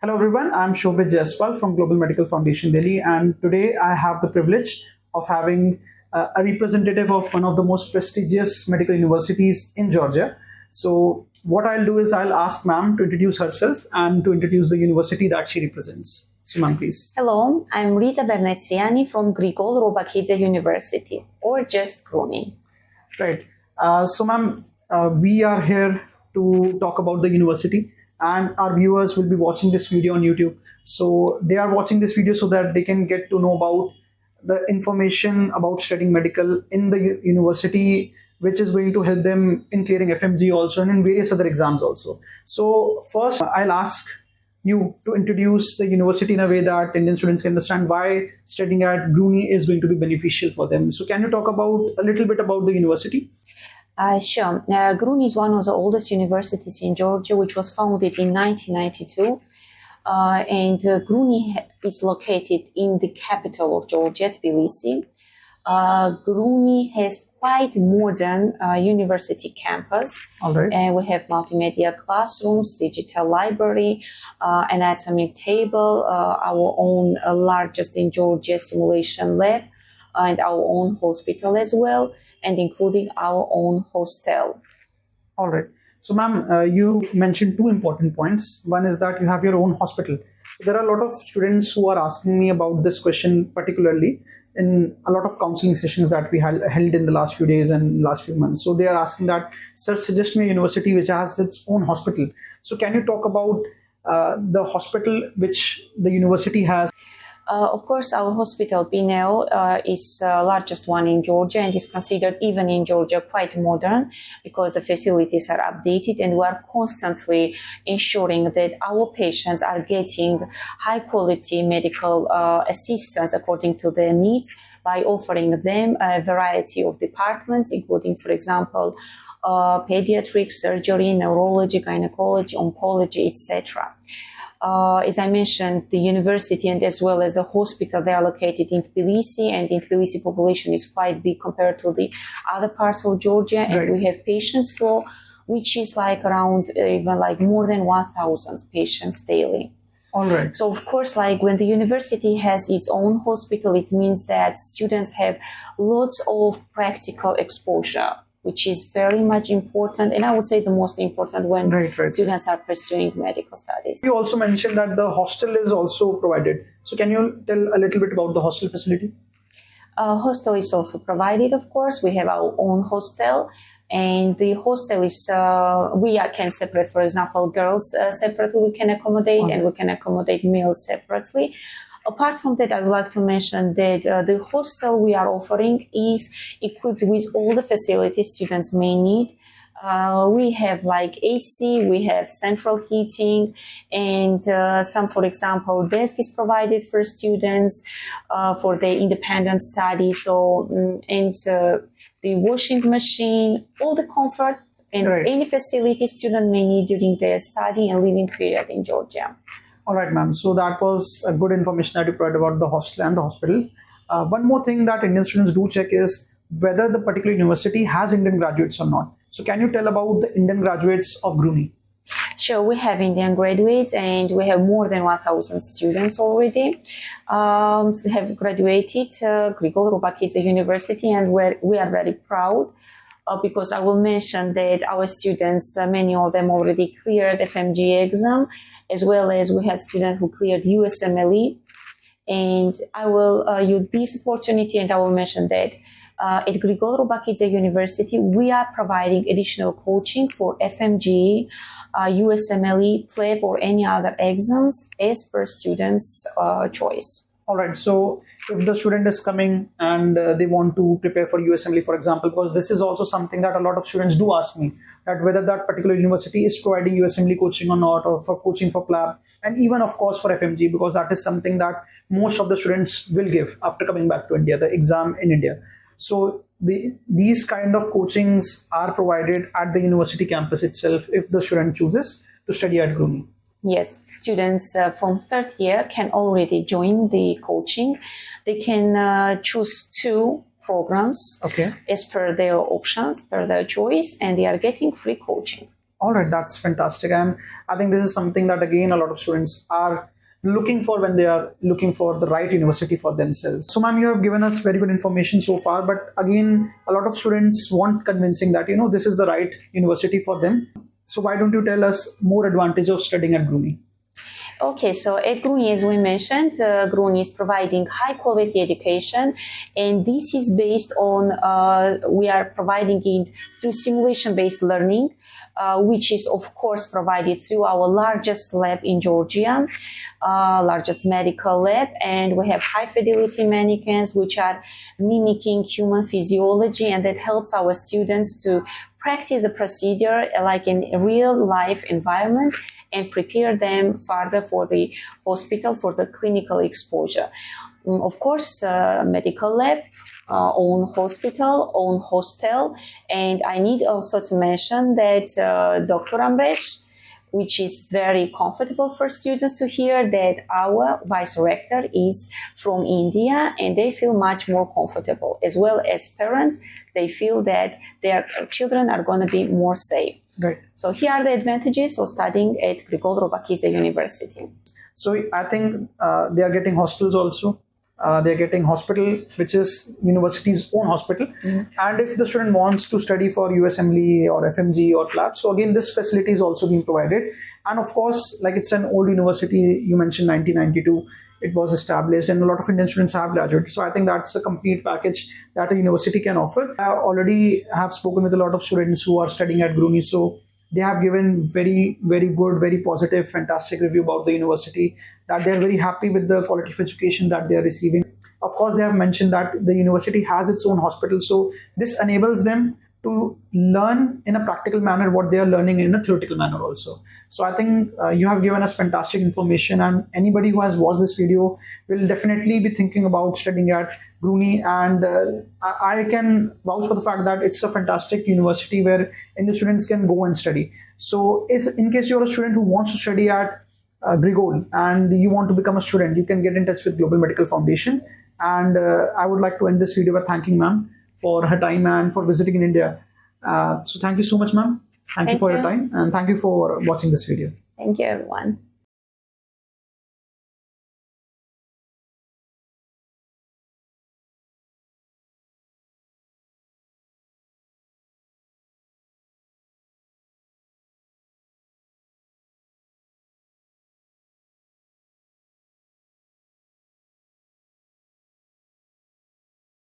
Hello everyone, I'm Shobhit Jaiswal from Global Medical Foundation Delhi, and today I have the privilege of having a representative of one of the most prestigious medical universities in Georgia. So what I'll do is I'll ask ma'am to introduce herself and to introduce the university that she represents. So ma'am, please. Hello, I'm Rita Berneziani from Grigol Robakidze University, or just GRUNI. Right. So ma'am, we are here to talk about the university, and our viewers will be watching this video on YouTube. So they are watching this video so that they can get to know about the information about studying medical in the university, which is going to help them in clearing FMG also and in various other exams also. So first, I'll ask you to introduce the university in a way that Indian students can understand why studying at GRUNI is going to be beneficial for them. So can you talk about a little bit about the university? Sure. GRUNI is one of the oldest universities in Georgia, which was founded in 1992. GRUNI is located in the capital of Georgia, Tbilisi. GRUNI has quite modern university campus. All right. And we have multimedia classrooms, digital library, anatomy table, our own largest in Georgia simulation lab, and our own hospital as well, and including our own hostel. All right. So, ma'am, you mentioned two important points. One is that you have your own hospital. There are a lot of students who are asking me about this question, particularly in a lot of counseling sessions that we held in the last few days and last few months. So they are asking that, sir, suggest me a university which has its own hospital. So can you talk about the hospital which the university has? Of course, our hospital, Pinel, is the largest one in Georgia and is considered, even in Georgia, quite modern because the facilities are updated, and we are constantly ensuring that our patients are getting high-quality medical assistance according to their needs by offering them a variety of departments, including, for example, pediatrics, surgery, neurology, gynecology, oncology, etc. As I mentioned, the university and as well as the hospital, they are located in Tbilisi, and in Tbilisi population is quite big compared to the other parts of Georgia. And right. We have patients flow, which is like around even like more than 1,000 patients daily. All right. So of course, like when the university has its own hospital, it means that students have lots of practical exposure, which is very much important, and I would say the most important when students are pursuing medical studies. You also mentioned that the hostel is also provided. So can you tell a little bit about the hostel facility? Hostel is also provided, of course. We have our own hostel, and the hostel is, we can separate, for example, girls separately we can accommodate, and we can accommodate males separately. Apart from that, I would like to mention that the hostel we are offering is equipped with all the facilities students may need. We have like AC, we have central heating, and some, for example, desk is provided for students for their independent study. So, the washing machine, all the comfort and any facility student may need during their study and living period in Georgia. All right, ma'am. So that was a good information that you provided about the hostel and the hospitals. One more thing that Indian students do check is whether the particular university has Indian graduates or not. So can you tell about the Indian graduates of GRUNI? Sure, we have Indian graduates, and we have more than 1,000 students already. So we have graduated Grigol Robakidze University, and we are very proud. Because I will mention that our students, many of them already cleared FMG exam, as well as we have students who cleared USMLE. And I will use this opportunity and I will mention that at Grigol Robakidze University, we are providing additional coaching for FMG, USMLE, PLEB, or any other exams as per students' choice. All right. So if the student is coming and they want to prepare for USMLE, for example, because this is also something that a lot of students do ask me, that whether that particular university is providing USMLE coaching or not, or for coaching for PLAB, and even, of course, for FMG, because that is something that most of the students will give after coming back to India, the exam in India. So these kind of coachings are provided at the university campus itself if the student chooses to study at GRUNI. Yes, students from third year can already join the coaching. They can choose 2 programs as per their options, per their choice, and they are getting free coaching. All right, that's fantastic. And I think this is something that, again, a lot of students are looking for when they are looking for the right university for themselves. So, ma'am, you have given us very good information so far. But again, a lot of students want convincing that, this is the right university for them. So, why don't you tell us more advantage of studying at GRUNI? Okay, so at GRUNI, as we mentioned, GRUNI is providing high quality education, and this is based on, we are providing it through simulation-based learning, which is of course provided through our largest lab in Georgia, largest medical lab, and we have high fidelity mannequins which are mimicking human physiology, and that helps our students to practice the procedure like in a real life environment and prepare them further for the hospital for the clinical exposure. Of course, medical lab, own hospital, own hostel, and I need also to mention that Dr. Amresh, which is very comfortable for students to hear, that our vice rector is from India, and they feel much more comfortable, as well as parents. They feel that their children are going to be more safe. Right. So here are the advantages of studying at Grigol Robakidze University. So I think they are getting hostels also. They're getting hospital, which is university's own hospital. And if the student wants to study for USMLE or FMG or CLAP, so again, this facility is also being provided. And of course, like it's an old university, you mentioned 1992, it was established, and a lot of Indian students have graduated. So I think that's a complete package that a university can offer. I already have spoken with a lot of students who are studying at GRUNI. So they have given very, very good, very positive, fantastic review about the university, that they're very happy with the quality of education that they're receiving. Of course, they have mentioned that the university has its own hospital. So this enables them to learn in a practical manner what they are learning in a theoretical manner also. So I think you have given us fantastic information, and anybody who has watched this video will definitely be thinking about studying at GRUNI, and I can vouch for the fact that it's a fantastic university where Indian students can go and study. So if in case you're a student who wants to study at Grigol and you want to become a student, you can get in touch with Global Medical Foundation. And I would like to end this video by thanking ma'am for her time and for visiting in India. So thank you so much, ma'am. Thank you for your time, and thank you for watching this video. Thank you, everyone.